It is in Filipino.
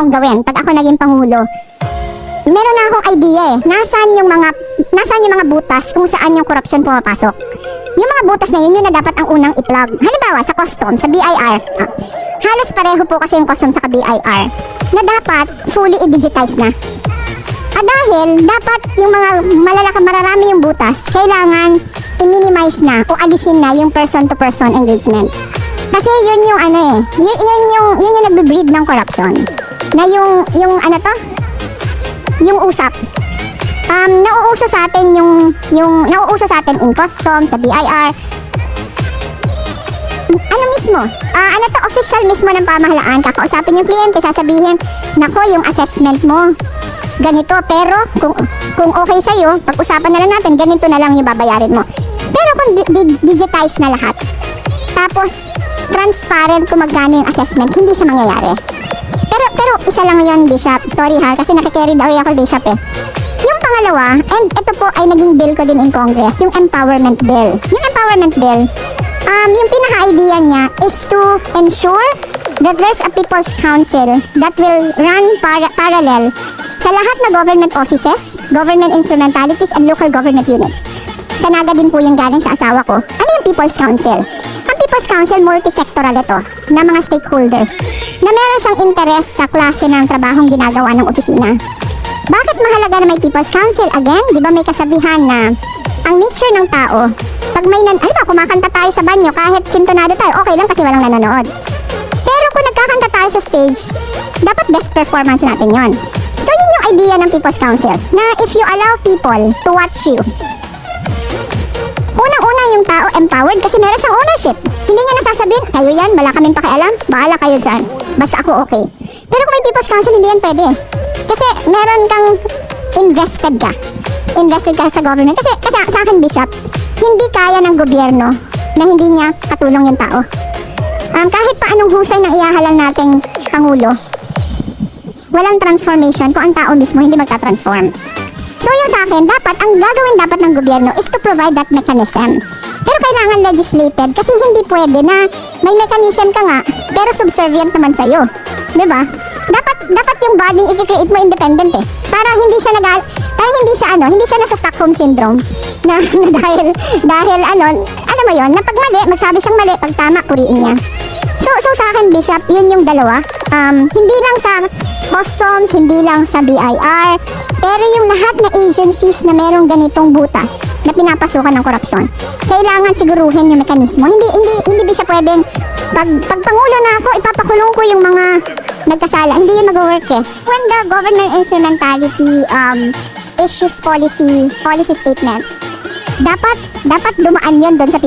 kong gawin pag ako naging Pangulo. Meron na akong idea eh. Nasaan yung mga butas kung saan yung korupsyon pumapasok. Yung mga butas na yun, yun na dapat ang unang i-plug. Halimbawa, sa custom, sa BIR. Halos pareho po kasi yung custom sa BIR. Na dapat fully i-digitize na. Dahil dapat yung mga mararami yung butas, kailangan i-minimize na o alisin na yung person-to-person engagement. Kasi yun yung yun yung nagbe-breed ng corruption. Na yung yung usap. Nauuso sa atin nauuso sa atin in custom, sa BIR. Ano mismo? Official mismo ng pamahalaan. Kakausapin yung kliyente, sasabihin, nako, yung assessment mo ganito, pero kung okay sa'yo, pag-usapan na lang natin, ganito na lang yung babayarin mo. Pero kung digitize na lahat, tapos transparent kung magkano yung assessment, hindi siya mangyayari. Pero isa lang yun, Bishop. Sorry ha, kasi nakikerry daw ako, Bishop eh. Yung pangalawa, and ito po ay naging bill ko din in Congress, yung empowerment bill. Yung empowerment bill, yung pinaka-idea niya is to ensure that there's a People's Council that will run parallel sa lahat na government offices, government instrumentalities, and local government units. Sa Naga din po yung galing sa asawa ko. Ano yung People's Council? Ang People's Council, multi-sectoral ito, na mga stakeholders, na meron siyang interes sa klase ng trabahong ginagawa ng opisina. Bakit mahalaga na may People's Council? Again, di ba may kasabihan na ang nature ng tao, pag may kumakanta tayo sa banyo, kahit sintonado tayo, okay lang kasi walang nanonood. Pero kung nagkakanta tayo sa stage, dapat best performance natin yon. So yun yung idea ng People's Council, na if you allow people to watch you, unang-una yung tao empowered kasi meron siyang ownership. Hindi niya nasasabihin, kayo yan, wala kaming pakialam, bahala kayo dyan, basta ako okay. Pero kung may People's Council, hindi yan pwede. Kasi meron kang invested ka sa government. Kasi sa akin, Bishop, hindi kaya ng gobyerno na hindi niya katulong yung tao. Kahit pa anong husay ng ihahalal nating Pangulo, walang transformation kung ang tao mismo hindi magta-transform. So yung sa akin, ang gagawin dapat ng gobyerno is to provide that mechanism. Pero kailangan legislated kasi hindi pwede na may mechanism ka nga pero subservient naman sa'yo. Diba? Dapat yung body i-create mo independent eh. Para hindi siya nasa Stockholm syndrome na dahil alam mo yon, na pag mali, magsabi siyang mali, pag tama, puriin niya. So sa akin, Bishop, yun yung dalawa. Hindi lang sa customs, hindi lang sa BIR, pero yung lahat na agencies na merong ganitong butas na pinapasukan ng korupsyon, kailangan siguruhin yung mekanismo. Hindi ba siya pwedeng pag Pangulo na ako, ipapakulong ko yung mga nagkasala. Hindi yun mag-work eh. When the government instrumentality issues policy statements, dapat dumaan yun doon sa